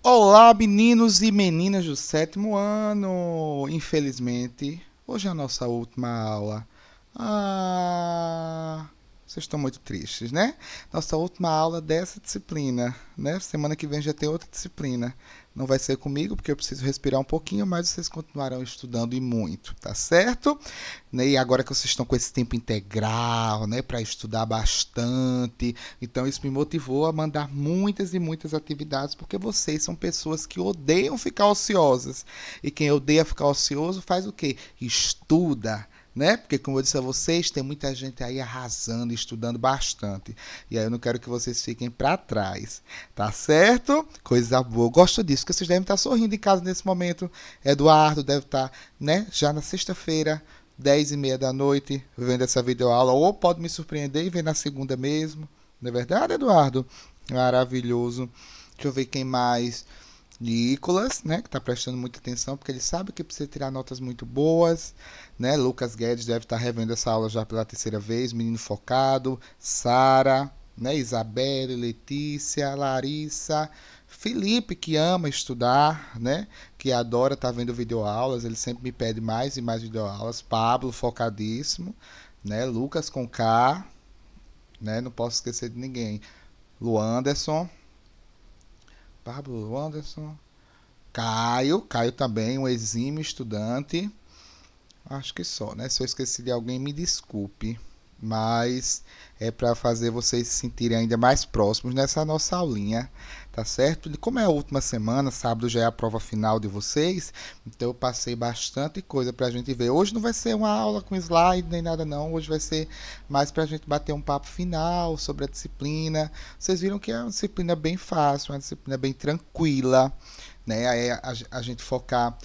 Olá, meninos e meninas do sétimo ano! Infelizmente, hoje é a nossa última aula. Ah, vocês estão muito tristes, né? Nossa última aula dessa disciplina, né? Semana que vem já tem outra disciplina. Não vai ser comigo, porque eu preciso respirar um pouquinho, mas vocês continuarão estudando e muito, tá certo? Né? E agora que vocês estão com esse tempo integral, né, para estudar bastante, então isso me motivou a mandar muitas e muitas atividades, porque vocês são pessoas que odeiam ficar ociosas. E quem odeia ficar ocioso faz o quê? Estuda. Né? Porque, como eu disse a vocês, tem muita gente aí arrasando, estudando bastante. E aí eu não quero que vocês fiquem para trás. Tá certo? Coisa boa. Eu gosto disso, porque vocês devem estar sorrindo em casa nesse momento. Eduardo deve estar, né, já na sexta-feira, 10h30 da noite, vendo essa videoaula, ou pode me surpreender e ver na segunda mesmo. Não é verdade, Eduardo? Maravilhoso. Deixa eu ver quem mais. Nicolas, né, que está prestando muita atenção, porque ele sabe que precisa tirar notas muito boas, né? Lucas Guedes deve estar revendo essa aula já pela terceira vez, menino focado, Sara, né, Isabelle, Letícia, Larissa, Felipe, que ama estudar, né, que adora estar vendo videoaulas, ele sempre me pede mais e mais videoaulas, Pablo, focadíssimo, né, Lucas com K, né, não posso esquecer de ninguém, Luanderson, Pablo, Luanderson, Caio também, um exímio estudante. Acho que só, né? Se eu esqueci de alguém, me desculpe. Mas é para fazer vocês se sentirem ainda mais próximos nessa nossa aulinha, tá certo? E como é a última semana, sábado já é a prova final de vocês, então eu passei bastante coisa para a gente ver. Hoje não vai ser uma aula com slide nem nada não, hoje vai ser mais para a gente bater um papo final sobre a disciplina. Vocês viram que é uma disciplina bem fácil, uma disciplina bem tranquila, né? Aí a gente focar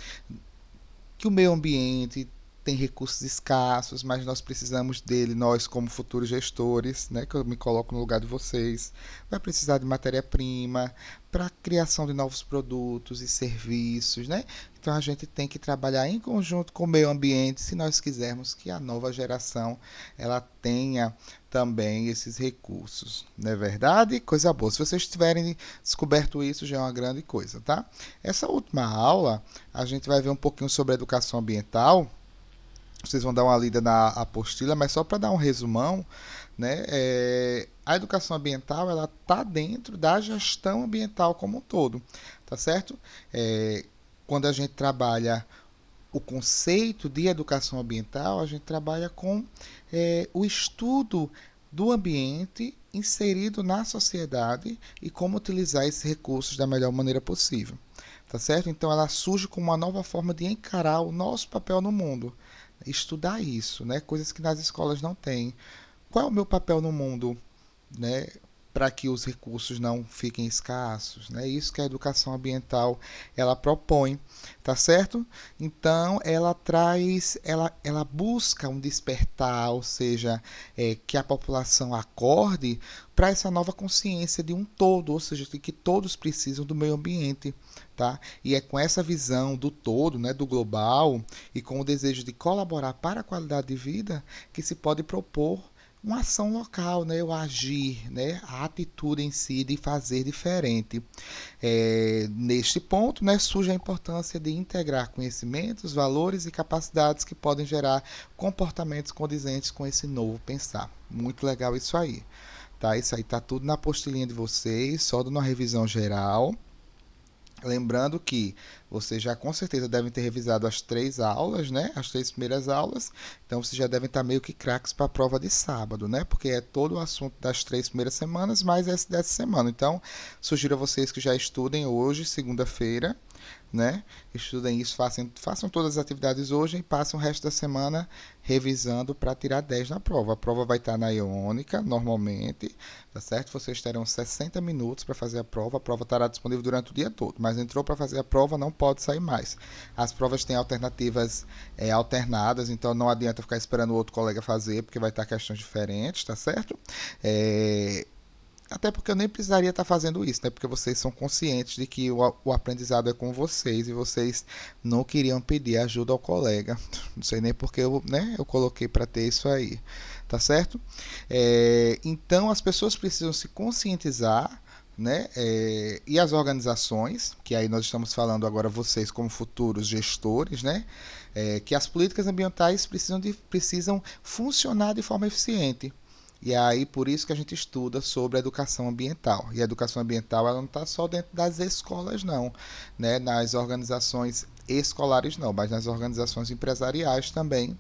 que o meio ambiente tem recursos escassos, mas nós precisamos dele, nós como futuros gestores, né, que eu me coloco no lugar de vocês, vai precisar de matéria-prima para a criação de novos produtos e serviços, né? Então a gente tem que trabalhar em conjunto com o meio ambiente se nós quisermos que a nova geração ela tenha também esses recursos, não é verdade? Coisa boa. Se vocês tiverem descoberto isso, já é uma grande coisa, tá? Essa última aula, a gente vai ver um pouquinho sobre educação ambiental. Vocês vão dar uma lida na apostila, mas só para dar um resumão, né? A educação ambiental ela está dentro da gestão ambiental como um todo, tá certo? É, quando a gente trabalha o conceito de educação ambiental, a gente trabalha com o estudo do ambiente inserido na sociedade e como utilizar esses recursos da melhor maneira possível. Tá certo? Então ela surge como uma nova forma de encarar o nosso papel no mundo. Estudar isso, né? Coisas que nas escolas não tem. Qual é o meu papel no mundo, né? Para que os recursos não fiquem escassos, né? Isso que a educação ambiental ela propõe, tá certo? Então ela traz, ela busca um despertar, ou seja, que a população acorde para essa nova consciência de um todo, ou seja, de que todos precisam do meio ambiente, tá? E é com essa visão do todo, né, do global e com o desejo de colaborar para a qualidade de vida que se pode propor uma ação local, né, o agir, né, a atitude em si de fazer diferente. Neste ponto, né, surge a importância de integrar conhecimentos, valores e capacidades que podem gerar comportamentos condizentes com esse novo pensar. Muito legal isso aí. Tá? Isso aí tá tudo na apostilinha de vocês, só dando uma revisão geral. Lembrando que vocês já com certeza devem ter revisado as 3 aulas, né? As 3 primeiras aulas. Então vocês já devem estar meio que craques para a prova de sábado, né? Porque é todo o assunto das 3 primeiras semanas, mais esse dessa semana. Então, sugiro a vocês que já estudem hoje, segunda-feira, né? Estudem isso, façam todas as atividades hoje e passem o resto da semana revisando para tirar 10 na prova. A prova vai estar na Iônica, normalmente, tá certo? Vocês terão 60 minutos para fazer a prova estará disponível durante o dia todo, mas entrou para fazer a prova, não pode sair mais. As provas têm alternativas alternadas, então não adianta ficar esperando o outro colega fazer, porque vai estar questões diferentes, tá certo? É, até porque eu nem precisaria estar fazendo isso, né? Porque vocês são conscientes de que o aprendizado é com vocês e vocês não queriam pedir ajuda ao colega. Não sei nem porque eu, né, eu coloquei para ter isso aí, tá certo? Então as pessoas precisam se conscientizar, né? E as organizações, que aí nós estamos falando agora vocês como futuros gestores, né? Que as políticas ambientais precisam funcionar de forma eficiente. E aí por isso que a gente estuda sobre a educação ambiental. E a educação ambiental ela não está só dentro das escolas, não, né? Nas organizações escolares não, mas nas organizações empresariais também,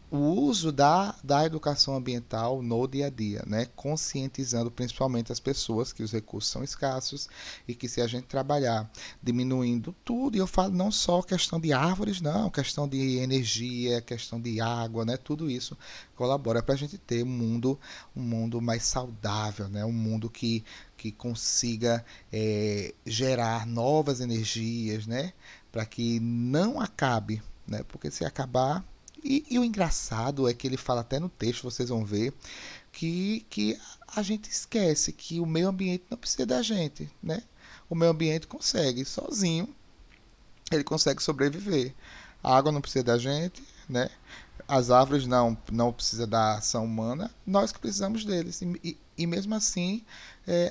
o uso da educação ambiental no dia a dia, né? Conscientizando principalmente as pessoas que os recursos são escassos e que se a gente trabalhar diminuindo tudo, e eu falo não só questão de árvores, não, questão de energia, questão de água, né? Tudo isso colabora para a gente ter um mundo mais saudável, né? Um mundo que consiga gerar novas energias, né? Para que não acabe, né? Porque se acabar e o engraçado é que ele fala até no texto, vocês vão ver, que a gente esquece que o meio ambiente não precisa da gente, né? O meio ambiente consegue, sozinho, ele consegue sobreviver. A água não precisa da gente, né? As árvores não precisam da ação humana, nós que precisamos deles. E mesmo assim,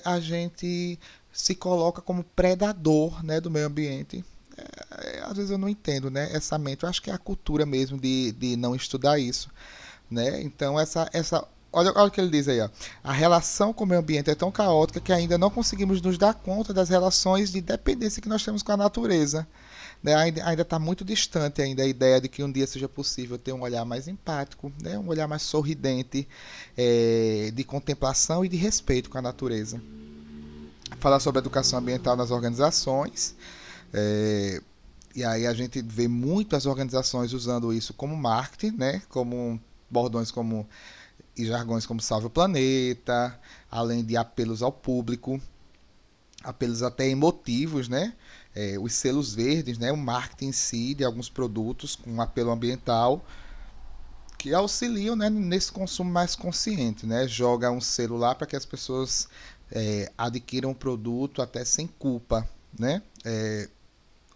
a gente se coloca como predador, né, do meio ambiente. Às vezes eu não entendo, né, essa mente. Eu acho que é a cultura mesmo de não estudar isso, né? Então olha o que ele diz aí, ó. A relação com o meio ambiente é tão caótica que ainda não conseguimos nos dar conta das relações de dependência que nós temos com a natureza, né? Ainda está muito distante ainda a ideia de que um dia seja possível ter um olhar mais empático, né? Um olhar mais sorridente, de contemplação e de respeito com a natureza. Falar sobre educação ambiental nas organizações. é, e aí a gente vê muitas organizações usando isso como marketing, né? Como bordões como e jargões como Salve o Planeta, além de apelos ao público, apelos até emotivos, né? Os selos verdes, né? O marketing em si de alguns produtos com apelo ambiental que auxiliam, né, nesse consumo mais consciente, né? Joga um selo lá para que as pessoas adquiram o produto até sem culpa, né?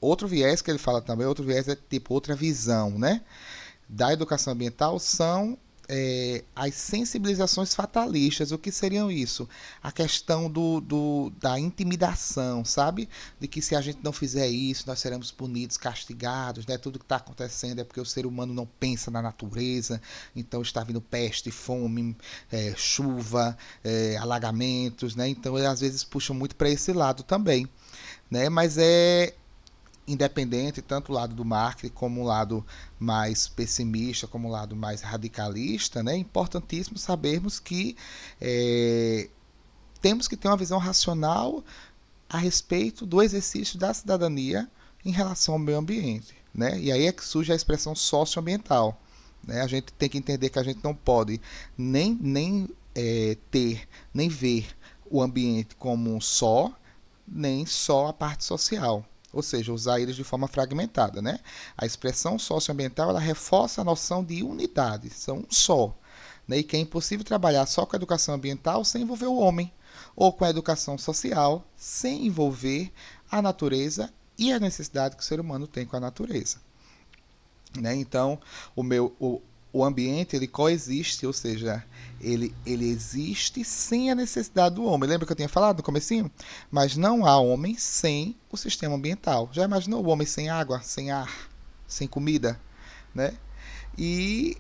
Outro viés que ele fala também, outro viés é tipo outra visão, né? Da educação ambiental são as sensibilizações fatalistas. O que seriam isso? A questão da intimidação, sabe? De que se a gente não fizer isso, nós seremos punidos, castigados, né? Tudo que está acontecendo é porque o ser humano não pensa na natureza, então está vindo peste, fome, chuva, alagamentos, né? Então, ele, às vezes puxam muito para esse lado também, né? Mas independente, tanto o lado do marketing como o lado mais pessimista, como o lado mais radicalista, né? É importantíssimo sabermos que temos que ter uma visão racional a respeito do exercício da cidadania em relação ao meio ambiente, né? E aí é que surge a expressão socioambiental, né? A gente tem que entender que a gente não pode nem ver o ambiente como um só, nem só a parte social. Ou seja, usar eles de forma fragmentada, né? A expressão socioambiental ela reforça a noção de unidade, são um só, né? E que é impossível trabalhar só com a educação ambiental sem envolver o homem, ou com a educação social sem envolver a natureza e a necessidade que o ser humano tem com a natureza, né? Então, o ambiente ele coexiste, ou seja, ele existe sem a necessidade do homem. Lembra que eu tinha falado no comecinho? Mas não há homem sem o sistema ambiental. Já imaginou o homem sem água, sem ar, sem comida, né? E,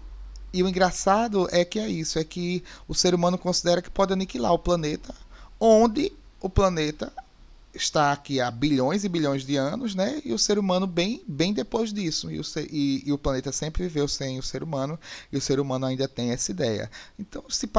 e o engraçado é que é isso, é que o ser humano considera que pode aniquilar o planeta, onde o planeta está aqui há bilhões e bilhões de anos, né? E o ser humano bem depois disso. E o planeta sempre viveu sem o ser humano, e o ser humano ainda tem essa ideia. Então, se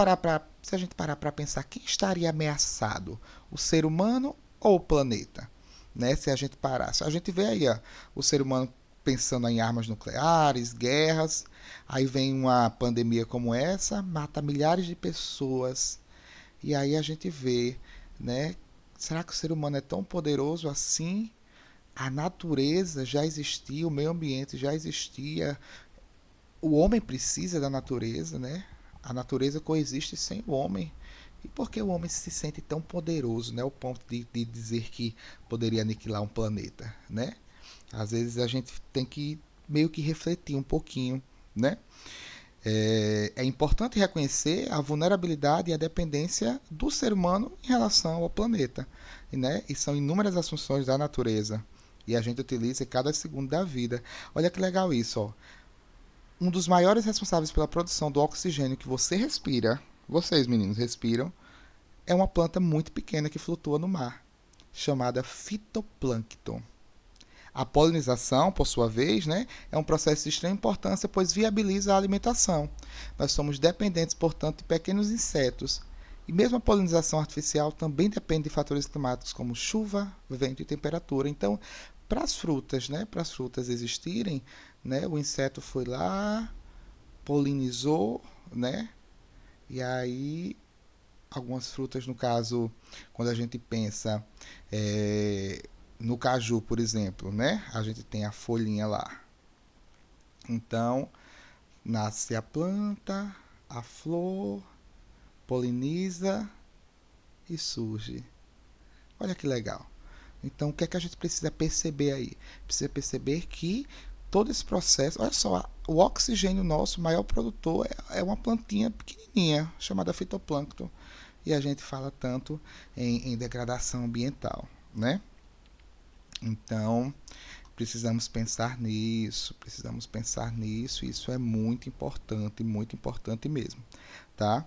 a gente parar para pensar, quem estaria ameaçado? O ser humano ou o planeta? Né? Se a gente parar. Se a gente vê aí, ó, o ser humano pensando em armas nucleares, guerras, aí vem uma pandemia como essa, mata milhares de pessoas. E aí a gente vê, né? Será que o ser humano é tão poderoso assim? A natureza já existia, o meio ambiente já existia. O homem precisa da natureza, né? A natureza coexiste sem o homem. E por que o homem se sente tão poderoso, né? O ponto de dizer que poderia aniquilar um planeta, né? Às vezes a gente tem que meio que refletir um pouquinho, né? É importante reconhecer a vulnerabilidade e a dependência do ser humano em relação ao planeta, né? E são inúmeras as funções da natureza e a gente utiliza em cada segundo da vida. Olha que legal isso, ó. Um dos maiores responsáveis pela produção do oxigênio que você respira, vocês meninos respiram, é uma planta muito pequena que flutua no mar, chamada fitoplâncton. A polinização, por sua vez, né, é um processo de extrema importância, pois viabiliza a alimentação. Nós somos dependentes, portanto, de pequenos insetos. E mesmo a polinização artificial também depende de fatores climáticos como chuva, vento e temperatura. Então, para as frutas, né, para as frutas existirem, né, o inseto foi lá, polinizou, né, e aí algumas frutas, no caso, quando a gente pensa no caju, por exemplo, né? A gente tem a folhinha lá. Então, nasce a planta, a flor, poliniza e surge. Olha que legal. Então, o que é que a gente precisa perceber aí? Precisa perceber que todo esse processo, olha só, o oxigênio nosso, o maior produtor, é uma plantinha pequenininha, chamada fitoplâncton. E a gente fala tanto em degradação ambiental, né? Então, precisamos pensar nisso, isso é muito importante mesmo, tá?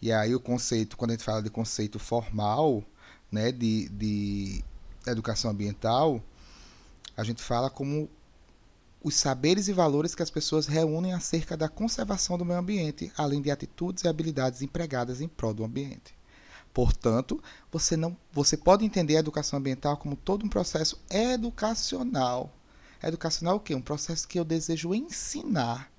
E aí o conceito, quando a gente fala de conceito formal, né, de educação ambiental, a gente fala como os saberes e valores que as pessoas reúnem acerca da conservação do meio ambiente, além de atitudes e habilidades empregadas em prol do ambiente. Portanto, você pode entender a educação ambiental como todo um processo educacional. Educacional é o quê? Um processo que eu desejo ensinar,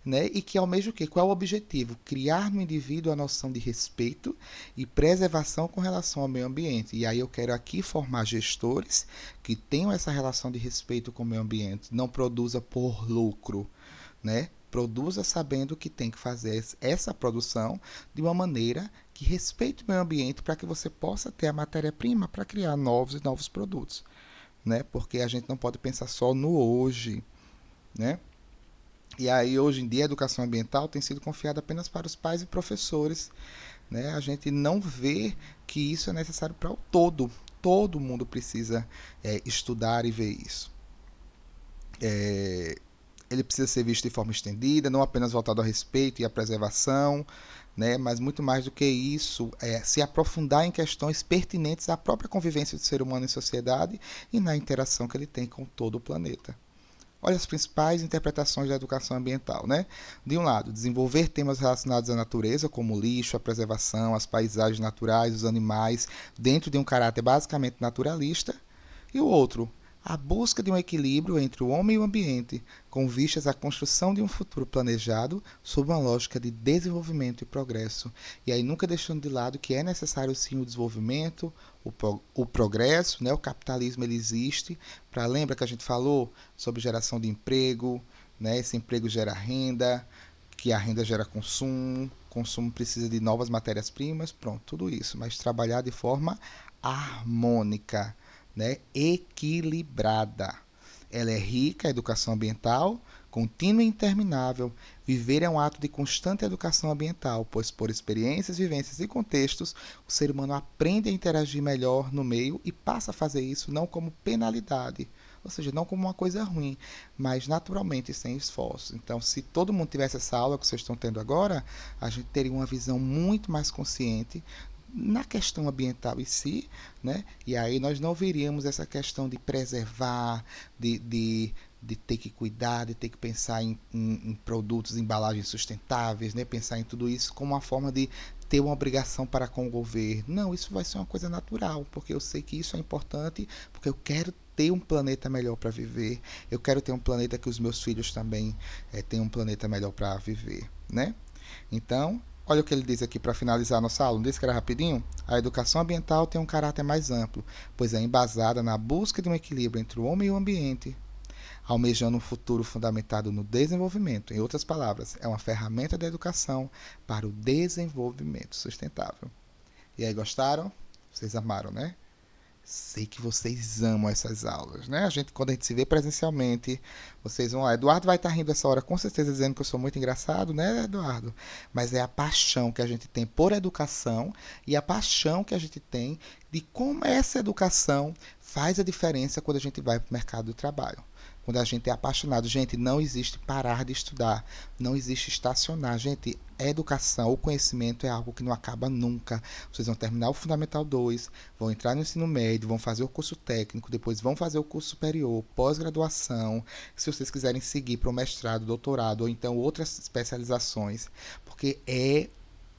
né? E que almeja o quê? Qual é o objetivo? Criar no indivíduo a noção de respeito e preservação com relação ao meio ambiente. E aí eu quero aqui formar gestores que tenham essa relação de respeito com o meio ambiente, não produza por lucro, né? Produza sabendo que tem que fazer essa produção de uma maneira que respeite o meio ambiente para que você possa ter a matéria-prima para criar novos e novos produtos, né? Porque a gente não pode pensar só no hoje, né? E aí hoje em dia a educação ambiental tem sido confiada apenas para os pais e professores, né? A gente não vê que isso é necessário para o todo. Todo mundo precisa estudar e ver isso. Ele precisa ser visto de forma estendida, não apenas voltado ao respeito e à preservação, né, mas muito mais do que isso, se aprofundar em questões pertinentes à própria convivência do ser humano em sociedade e na interação que ele tem com todo o planeta. Olha as principais interpretações da educação ambiental, né? De um lado, desenvolver temas relacionados à natureza, como o lixo, a preservação, as paisagens naturais, os animais, dentro de um caráter basicamente naturalista. E o outro, a busca de um equilíbrio entre o homem e o ambiente, com vistas à construção de um futuro planejado sob uma lógica de desenvolvimento e progresso. E aí nunca deixando de lado que é necessário sim o desenvolvimento, o progresso, né? O capitalismo ele existe. Lembra que a gente falou sobre geração de emprego, né? Esse emprego gera renda, que a renda gera consumo, consumo precisa de novas matérias-primas, pronto, tudo isso, mas trabalhar de forma harmônica, né, equilibrada. Ela é rica, a educação ambiental, contínua e interminável. Viver é um ato de constante educação ambiental, pois por experiências, vivências e contextos, o ser humano aprende a interagir melhor no meio e passa a fazer isso não como penalidade, ou seja, não como uma coisa ruim, mas naturalmente e sem esforço. Então, se todo mundo tivesse essa aula que vocês estão tendo agora, a gente teria uma visão muito mais consciente na questão ambiental em si, né? E aí nós não veríamos essa questão de preservar, de ter que cuidar, de ter que pensar em produtos, embalagens sustentáveis, né? Pensar em tudo isso como uma forma de ter uma obrigação para com o governo. Não, isso vai ser uma coisa natural, porque eu sei que isso é importante, porque eu quero ter um planeta melhor para viver, eu quero ter um planeta que os meus filhos também tenham um planeta melhor para viver, né? Então, olha o que ele diz aqui para finalizar a nossa aula. Não disse que era rapidinho? A educação ambiental tem um caráter mais amplo, pois é embasada na busca de um equilíbrio entre o homem e o ambiente, almejando um futuro fundamentado no desenvolvimento. Em outras palavras, é uma ferramenta da educação para o desenvolvimento sustentável. E aí, gostaram? Vocês amaram, né? Sei que vocês amam essas aulas, né? Quando a gente se vê presencialmente, vocês vão lá. Eduardo vai estar rindo essa hora, com certeza, dizendo que eu sou muito engraçado, né, Eduardo? Mas é a paixão que a gente tem por educação e a paixão que a gente tem de como essa educação faz a diferença quando a gente vai para o mercado do trabalho. Quando a gente é apaixonado, gente, não existe parar de estudar, não existe estacionar. Gente, a educação, o conhecimento é algo que não acaba nunca. Vocês vão terminar o Fundamental 2, vão entrar no ensino médio, vão fazer o curso técnico, depois vão fazer o curso superior, pós-graduação, se vocês quiserem seguir para o mestrado, doutorado ou então outras especializações, porque é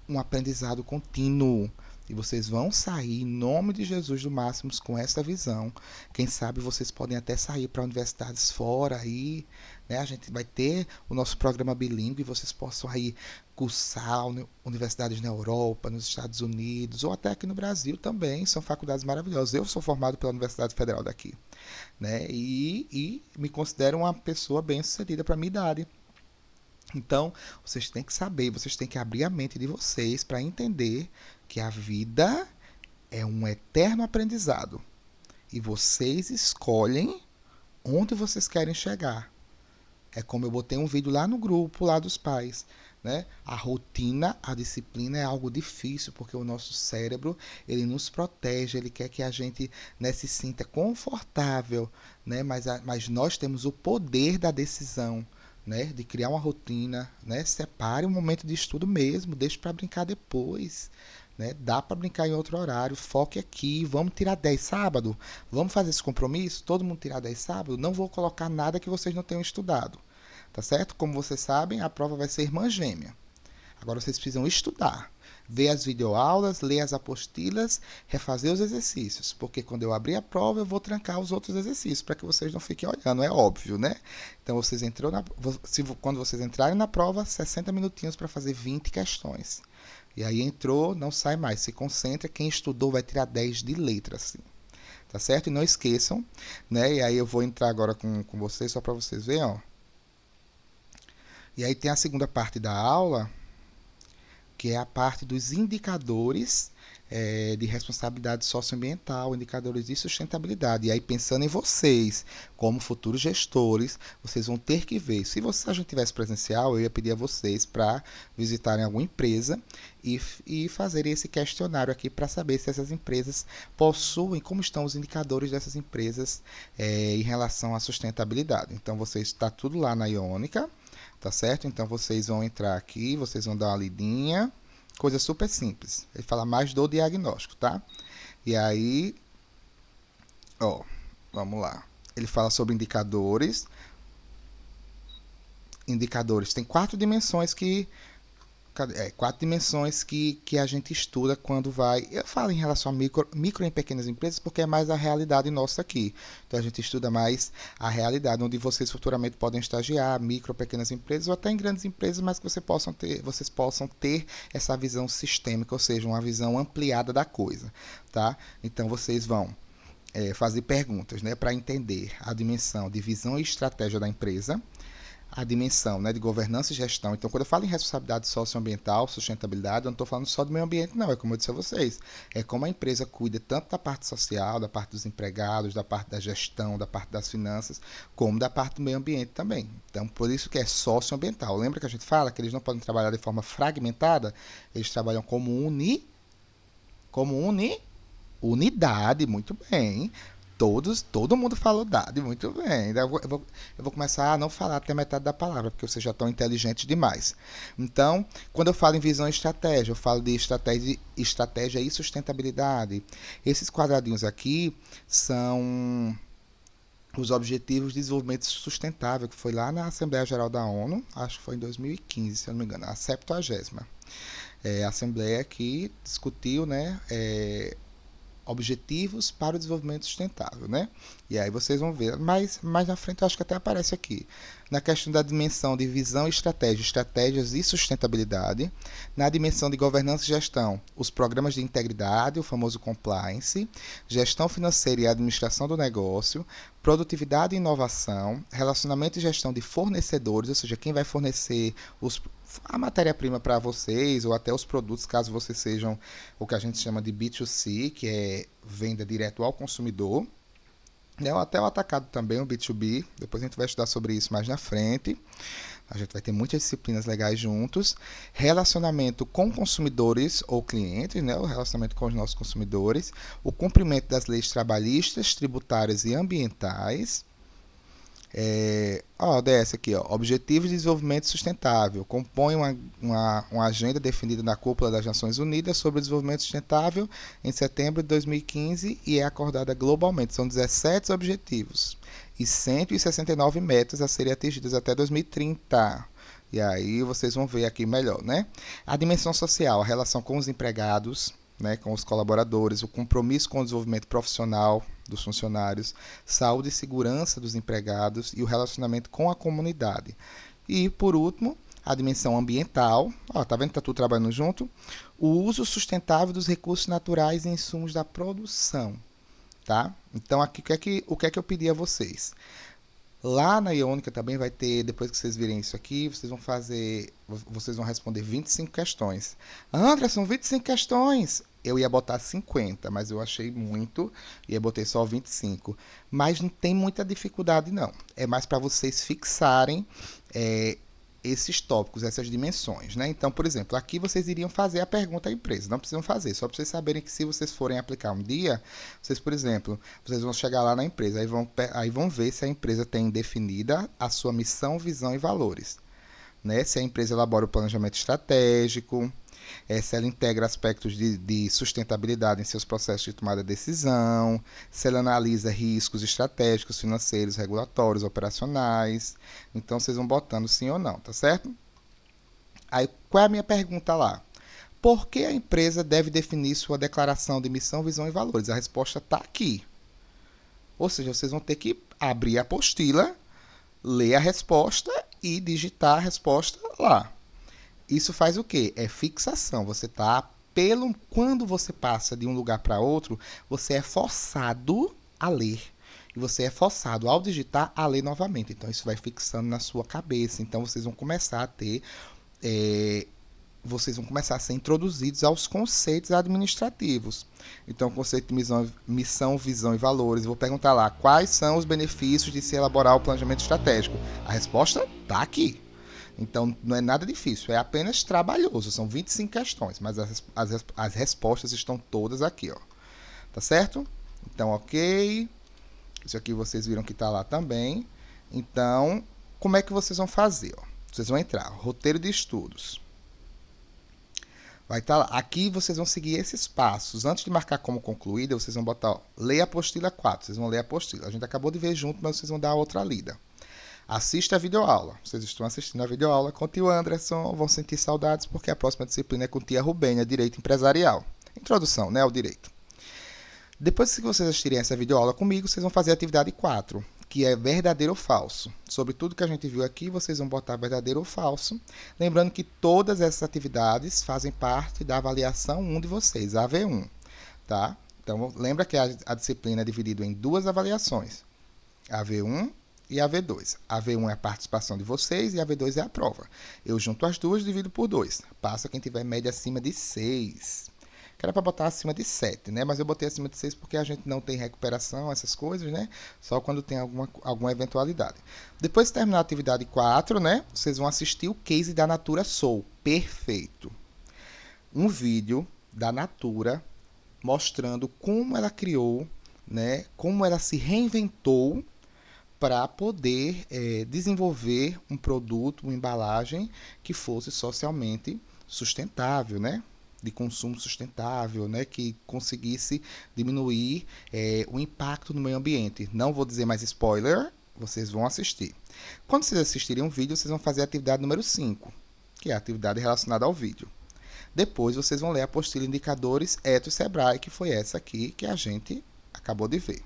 um aprendizado contínuo. E vocês vão sair, em nome de Jesus do Máximos, com essa visão. Quem sabe vocês podem até sair para universidades fora aí, né? A gente vai ter o nosso programa bilíngue e vocês possam aí cursar universidades na Europa, nos Estados Unidos ou até aqui no Brasil também. São faculdades maravilhosas. Eu sou formado pela Universidade Federal daqui, né? E me considero uma pessoa bem-sucedida para a minha idade. Então, vocês têm que saber, vocês têm que abrir a mente de vocês para entender que a vida é um eterno aprendizado. E vocês escolhem onde vocês querem chegar. É como eu botei um vídeo lá no grupo, lá dos pais, né? A rotina, a disciplina é algo difícil, porque o nosso cérebro, ele nos protege, ele quer que a gente, né, se sinta confortável, né? Mas nós temos o poder da decisão, né? De criar uma rotina, né? Separe um momento de estudo mesmo, deixe para brincar depois. Né? Dá para brincar em outro horário, foque aqui, vamos tirar 10 sábado, vamos fazer esse compromisso, todo mundo tirar 10 sábado, não vou colocar nada que vocês não tenham estudado, tá certo? Como vocês sabem, a prova vai ser irmã gêmea. Agora vocês precisam estudar, ver as videoaulas, ler as apostilas, refazer os exercícios, porque quando eu abrir a prova eu vou trancar os outros exercícios para que vocês não fiquem olhando, é óbvio, né? Então vocês quando vocês entrarem na prova, 60 minutinhos para fazer 20 questões. E aí entrou, não sai mais, se concentra, quem estudou vai tirar 10 de letra, assim. Tá certo? E não esqueçam, né? E aí eu vou entrar agora com vocês, só para vocês verem, ó. E aí tem a segunda parte da aula, que é a parte dos indicadores de responsabilidade socioambiental, indicadores de sustentabilidade. E aí, pensando em vocês, como futuros gestores, vocês vão ter que ver. Se a gente tivesse presencial, eu ia pedir a vocês para visitarem alguma empresa e fazerem esse questionário aqui para saber se essas empresas possuem, como estão os indicadores dessas empresas em relação à sustentabilidade. Então, está tudo lá na Iônica. Tá certo? Então vocês vão entrar aqui, vocês vão dar uma lidinha, coisa super simples. Ele fala mais do diagnóstico, tá? E aí, ó, vamos lá. Ele fala sobre indicadores. Indicadores tem quatro dimensões que a gente estuda quando vai. Eu falo em relação a micro e pequenas empresas porque é mais a realidade nossa aqui. Então a gente estuda mais a realidade, onde vocês futuramente podem estagiar, micro ou pequenas empresas, ou até em grandes empresas, mas que vocês possam ter essa visão sistêmica, ou seja, uma visão ampliada da coisa. Tá? Então vocês vão fazer perguntas, né, para entender a dimensão de visão e estratégia da empresa, a dimensão, né, de governança e gestão. Então, quando eu falo em responsabilidade socioambiental, sustentabilidade, eu não estou falando só do meio ambiente, não. É como eu disse a vocês. É como a empresa cuida tanto da parte social, da parte dos empregados, da parte da gestão, da parte das finanças, como da parte do meio ambiente também. Então, por isso que é socioambiental. Lembra que a gente fala que eles não podem trabalhar de forma fragmentada? Eles trabalham como unidade, muito bem. Todo mundo falou dade, muito bem. Eu vou começar a não falar até metade da palavra, porque vocês já estão inteligentes demais. Então, quando eu falo em visão e estratégia, eu falo de estratégia e sustentabilidade. Esses quadradinhos aqui são os Objetivos de Desenvolvimento Sustentável, que foi lá na Assembleia Geral da ONU, acho que foi em 2015, se eu não me engano, a 70ª. A Assembleia que discutiu, né, Objetivos para o Desenvolvimento Sustentável, né? E aí vocês vão ver, mas mais na frente eu acho que até aparece aqui, na questão da dimensão de visão e estratégia, estratégias e sustentabilidade, na dimensão de governança e gestão, os programas de integridade, o famoso compliance, gestão financeira e administração do negócio, produtividade e inovação, relacionamento e gestão de fornecedores, ou seja, quem vai fornecer a matéria-prima para vocês, ou até os produtos, caso vocês sejam o que a gente chama de B2C, que é venda direto ao consumidor, né? Ou até o atacado também, o B2B. Depois a gente vai estudar sobre isso mais na frente. A gente vai ter muitas disciplinas legais juntos. Relacionamento com consumidores ou clientes, né? O relacionamento com os nossos consumidores. O cumprimento das leis trabalhistas, tributárias e ambientais. DS aqui, ó, Objetivos de Desenvolvimento Sustentável. Compõe uma agenda definida na cúpula das Nações Unidas sobre o desenvolvimento sustentável em setembro de 2015 e é acordada globalmente. São 17 objetivos e 169 metas a serem atingidas até 2030. E aí vocês vão ver aqui melhor, né? A dimensão social, a relação com os empregados, né, com os colaboradores, o compromisso com o desenvolvimento profissional dos funcionários, saúde e segurança dos empregados e o relacionamento com a comunidade. E, por último, a dimensão ambiental. Tá vendo que está tudo trabalhando junto? O uso sustentável dos recursos naturais e insumos da produção. Tá? Então, aqui o que é que eu pedi a vocês? Lá na Iônica também vai ter, depois que vocês virem isso aqui, vocês vão responder 25 questões. André, são 25 questões. Eu ia botar 50, mas eu achei muito e eu botei só 25. Mas não tem muita dificuldade, não. É mais para vocês fixarem esses tópicos, essas dimensões, né? Então, por exemplo, aqui vocês iriam fazer a pergunta à empresa, não precisam fazer, só para vocês saberem que se vocês forem aplicar um dia, vocês, por exemplo, vocês vão chegar lá na empresa, aí vão ver se a empresa tem definida a sua missão, visão e valores, né? Se a empresa elabora o planejamento estratégico, se ela integra aspectos de sustentabilidade em seus processos de tomada de decisão, se ela analisa riscos estratégicos, financeiros, regulatórios, operacionais. Então, vocês vão botando sim ou não, tá certo? Aí, qual é a minha pergunta lá? Por que a empresa deve definir sua declaração de missão, visão e valores? A resposta está aqui. Ou seja, vocês vão ter que abrir a apostila, ler a resposta e digitar a resposta lá. Isso faz o quê? É fixação. Você tá quando você passa de um lugar para outro, você é forçado a ler. E você é forçado, ao digitar, a ler novamente. Então, isso vai fixando na sua cabeça. Então, vocês vão começar a ter... vocês vão começar a ser introduzidos aos conceitos administrativos. Então, o conceito de missão, visão e valores. Eu vou perguntar lá, quais são os benefícios de se elaborar o planejamento estratégico? A resposta está aqui. Então, não é nada difícil, é apenas trabalhoso. São 25 questões, mas as respostas estão todas aqui, ó. Tá certo? Então, ok. Isso aqui vocês viram que está lá também. Então, como é que vocês vão fazer? Ó? Vocês vão entrar, roteiro de estudos. Vai estar lá. Aqui vocês vão seguir esses passos. Antes de marcar como concluída, vocês vão botar, ó, ler a apostila 4. Vocês vão ler a apostila. A gente acabou de ver junto, mas vocês vão dar outra lida. Assista a videoaula. Vocês estão assistindo a videoaula com o tio Anderson, vão sentir saudades porque a próxima disciplina é com tia Rubênia, Direito Empresarial. Introdução, né, ao direito. Depois que vocês assistirem essa videoaula comigo, vocês vão fazer a atividade 4, que é verdadeiro ou falso. Sobre tudo que a gente viu aqui, vocês vão botar verdadeiro ou falso. Lembrando que todas essas atividades fazem parte da avaliação 1 de vocês, a AV1. Tá? Então, lembra que a disciplina é dividida em duas avaliações, a AV1 e a V2. A V1 é a participação de vocês e a V2 é a prova. Eu junto as duas e divido por 2. Passa quem tiver média acima de 6. Que era para botar acima de 7, né? Mas eu botei acima de 6 porque a gente não tem recuperação, essas coisas, né? Só quando tem alguma eventualidade. Depois de terminar a atividade 4, né? Vocês vão assistir o case da Natura Soul. Perfeito. Um vídeo da Natura mostrando como ela criou, né? Como ela se reinventou para poder desenvolver um produto, uma embalagem que fosse socialmente sustentável, né? De consumo sustentável, né? Que conseguisse diminuir o impacto no meio ambiente. Não vou dizer mais spoiler, vocês vão assistir. Quando vocês assistirem um vídeo, vocês vão fazer a atividade número 5, que é a atividade relacionada ao vídeo. Depois vocês vão ler a apostila Indicadores Ethos-Sebrae, que foi essa aqui que a gente acabou de ver.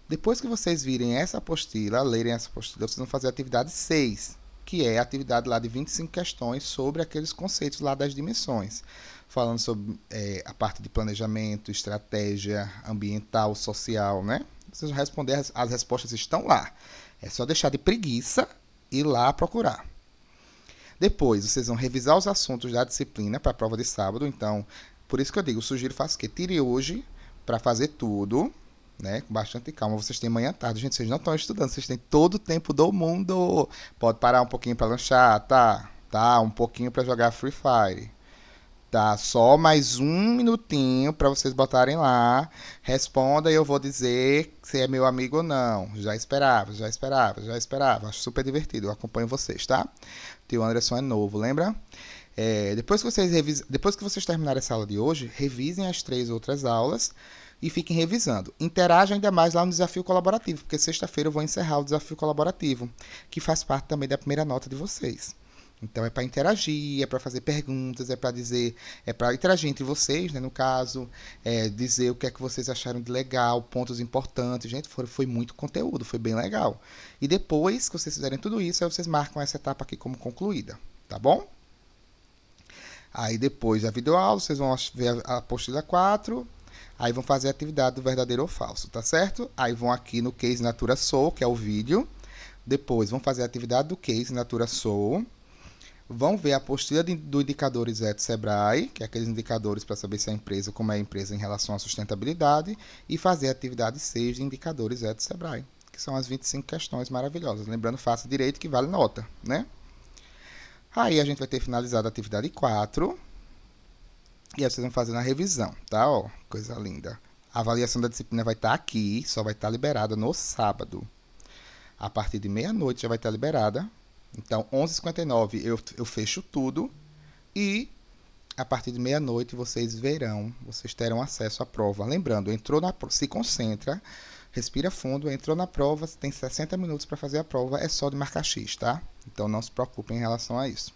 Depois que vocês virem essa apostila, lerem essa apostila, vocês vão fazer a atividade 6, que é a atividade lá de 25 questões sobre aqueles conceitos lá das dimensões. Falando sobre a parte de planejamento, estratégia ambiental, social, né? Vocês vão responder, as respostas estão lá. É só deixar de preguiça e ir lá procurar. Depois, vocês vão revisar os assuntos da disciplina para a prova de sábado. Então, por isso que eu digo, sugiro faça o quê? Tire hoje para fazer tudo, né? Com bastante calma. Vocês têm manhã e tarde, gente, vocês não estão estudando, vocês têm todo o tempo do mundo. Pode parar um pouquinho para lanchar, tá? Tá, um pouquinho para jogar Free Fire. Tá, só mais um minutinho para vocês botarem lá. Responda e eu vou dizer se é meu amigo ou não. Já esperava, já esperava, já esperava. Acho super divertido. Eu acompanho vocês, tá? Tio Anderson é novo, lembra? Depois que vocês terminarem essa aula de hoje, revisem as 3 outras aulas e fiquem revisando. Interajam ainda mais lá no desafio colaborativo, porque sexta-feira eu vou encerrar o desafio colaborativo, que faz parte também da primeira nota de vocês. Então é para interagir, é para fazer perguntas, é para dizer, é para interagir entre vocês, né, no caso, dizer o que é que vocês acharam de legal, pontos importantes. Gente, foi muito conteúdo, foi bem legal. E depois que vocês fizerem tudo isso, aí vocês marcam essa etapa aqui como concluída, tá bom? Aí depois da videoaula, vocês vão ver a apostila 4, aí vão fazer a atividade do verdadeiro ou falso, tá certo? Aí vão aqui no Case Natura Sou, que é o vídeo. Depois vão fazer a atividade do Case Natura Sou. Vão ver a apostila do indicadores Sebrae, que é aqueles indicadores para saber se a empresa, como é a empresa em relação à sustentabilidade, e fazer a atividade 6 de indicadores Sebrae, que são as 25 questões maravilhosas. Lembrando, faça direito que vale nota, né? Aí a gente vai ter finalizado a atividade 4, e aí vocês vão fazer na revisão, tá? Ó, coisa linda. A avaliação da disciplina vai estar aqui, só vai estar liberada no sábado. A partir de meia-noite já vai estar liberada. Então, 11h59 eu fecho tudo e a partir de meia-noite vocês verão, vocês terão acesso à prova. Lembrando, se concentra, respira fundo, entrou na prova, tem 60 minutos para fazer a prova, é só de marcar X, tá? Então não se preocupem em relação a isso.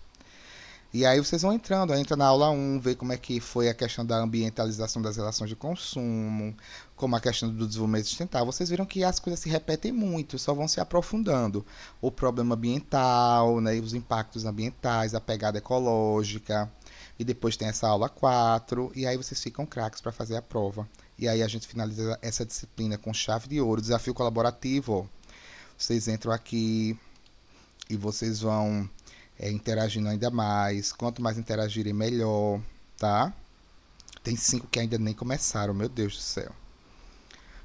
E aí vocês vão entrando, entra na aula 1, vê como é que foi a questão da ambientalização das relações de consumo, como a questão do desenvolvimento sustentável. Vocês viram que as coisas se repetem muito, só vão se aprofundando. O problema ambiental, né, os impactos ambientais, a pegada ecológica. E depois tem essa aula 4, e aí vocês ficam craques para fazer a prova. E aí a gente finaliza essa disciplina com chave de ouro, desafio colaborativo. Vocês entram aqui e vocês vão interagindo ainda mais. Quanto mais interagirem, melhor, tá? Tem 5 que ainda nem começaram, meu Deus do céu.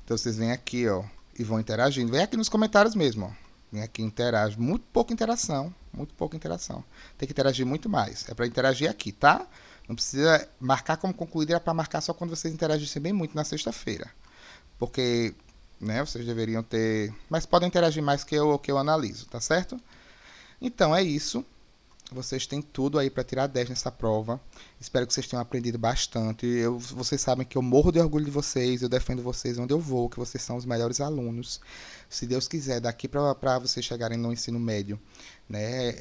Então vocês vêm aqui, ó, e vão interagindo. Vem aqui nos comentários mesmo, ó. Vem aqui, interage. Muito pouca interação, muito pouca interação. Tem que interagir muito mais. É para interagir aqui, tá? Não precisa marcar como concluído, é para marcar só quando vocês interagissem bem muito na sexta-feira. Porque, né, vocês deveriam ter... Mas podem interagir mais que eu analiso, tá certo? Então, é isso. Vocês têm tudo aí para tirar 10 nessa prova. Espero que vocês tenham aprendido bastante. Vocês sabem que eu morro de orgulho de vocês. Eu defendo vocês onde eu vou, que vocês são os melhores alunos. Se Deus quiser, daqui para vocês chegarem no ensino médio, né,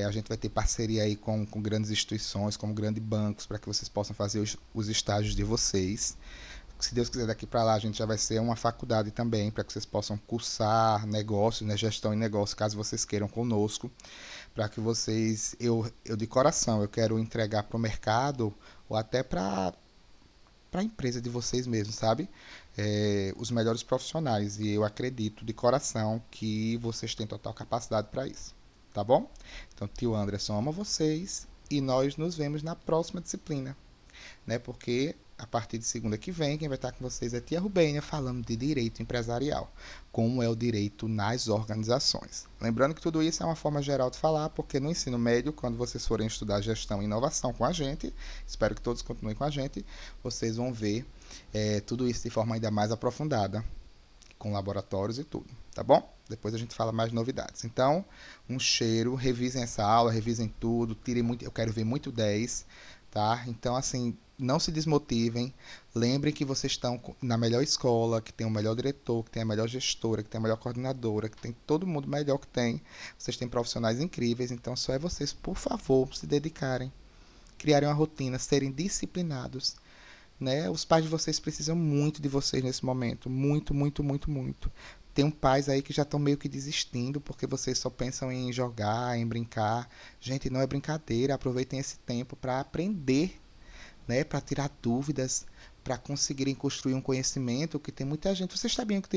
a gente vai ter parceria aí com grandes instituições, como grandes bancos, para que vocês possam fazer os estágios de vocês. Se Deus quiser, daqui para lá a gente já vai ser uma faculdade também, para que vocês possam cursar negócios, né, gestão e negócio, caso vocês queiram conosco, para que vocês, eu de coração, eu quero entregar para o mercado ou até para a empresa de vocês mesmos, sabe? Os melhores profissionais, e eu acredito de coração que vocês têm total capacidade para isso, tá bom? Então, tio Anderson ama vocês e nós nos vemos na próxima disciplina, né? Porque a partir de segunda que vem, quem vai estar com vocês é tia Rubênia, falando de direito empresarial, como é o direito nas organizações. Lembrando que tudo isso é uma forma geral de falar, porque no ensino médio, quando vocês forem estudar gestão e inovação com a gente, espero que todos continuem com a gente, vocês vão ver tudo isso de forma ainda mais aprofundada, com laboratórios e tudo, tá bom? Depois a gente fala mais novidades. Então, um cheiro, revisem essa aula, revisem tudo, tirem muito, eu quero ver muito 10, tá? Então, assim, não se desmotivem, lembrem que vocês estão na melhor escola, que tem o melhor diretor, que tem a melhor gestora, que tem a melhor coordenadora, que tem todo mundo melhor que tem. Vocês têm profissionais incríveis, então só é vocês, por favor, se dedicarem, criarem uma rotina, serem disciplinados, né? Os pais de vocês precisam muito de vocês nesse momento, muito, muito, muito, muito. Tem pais aí que já estão meio que desistindo porque vocês só pensam em jogar, em brincar. Gente, não é brincadeira, aproveitem esse tempo para aprender, né, para tirar dúvidas, para conseguirem construir um conhecimento, que tem muita gente. Vocês sabiam que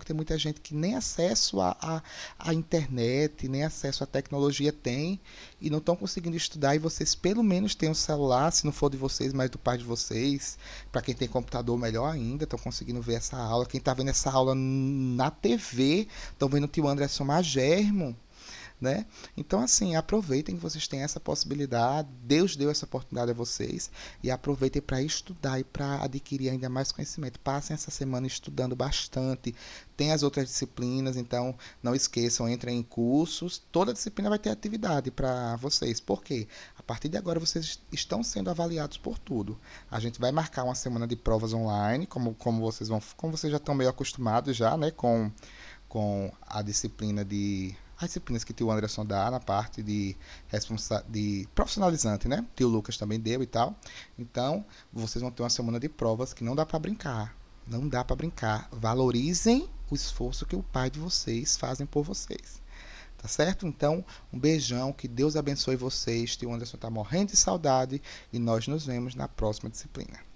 tem muita gente que nem acesso à internet, nem acesso à tecnologia tem e não estão conseguindo estudar, e vocês pelo menos têm um celular, se não for de vocês, mas do pai de vocês. Para quem tem computador, melhor ainda, estão conseguindo ver essa aula. Quem está vendo essa aula na TV, estão vendo o tio Anderson Magermo, né? Então, assim, aproveitem que vocês têm essa possibilidade, Deus deu essa oportunidade a vocês, e aproveitem para estudar e para adquirir ainda mais conhecimento. Passem essa semana estudando bastante, tem as outras disciplinas, então não esqueçam, entrem em cursos, toda disciplina vai ter atividade para vocês. Por quê? A partir de agora vocês estão sendo avaliados por tudo. A gente vai marcar uma semana de provas online, como vocês já estão meio acostumados já, né, com a disciplina de as disciplinas que o tio Anderson dá na parte de profissionalizante, né? O tio Lucas também deu e tal. Então, vocês vão ter uma semana de provas que não dá para brincar. Não dá para brincar. Valorizem o esforço que o pai de vocês fazem por vocês. Tá certo? Então, um beijão, que Deus abençoe vocês. Tio Anderson tá morrendo de saudade e nós nos vemos na próxima disciplina.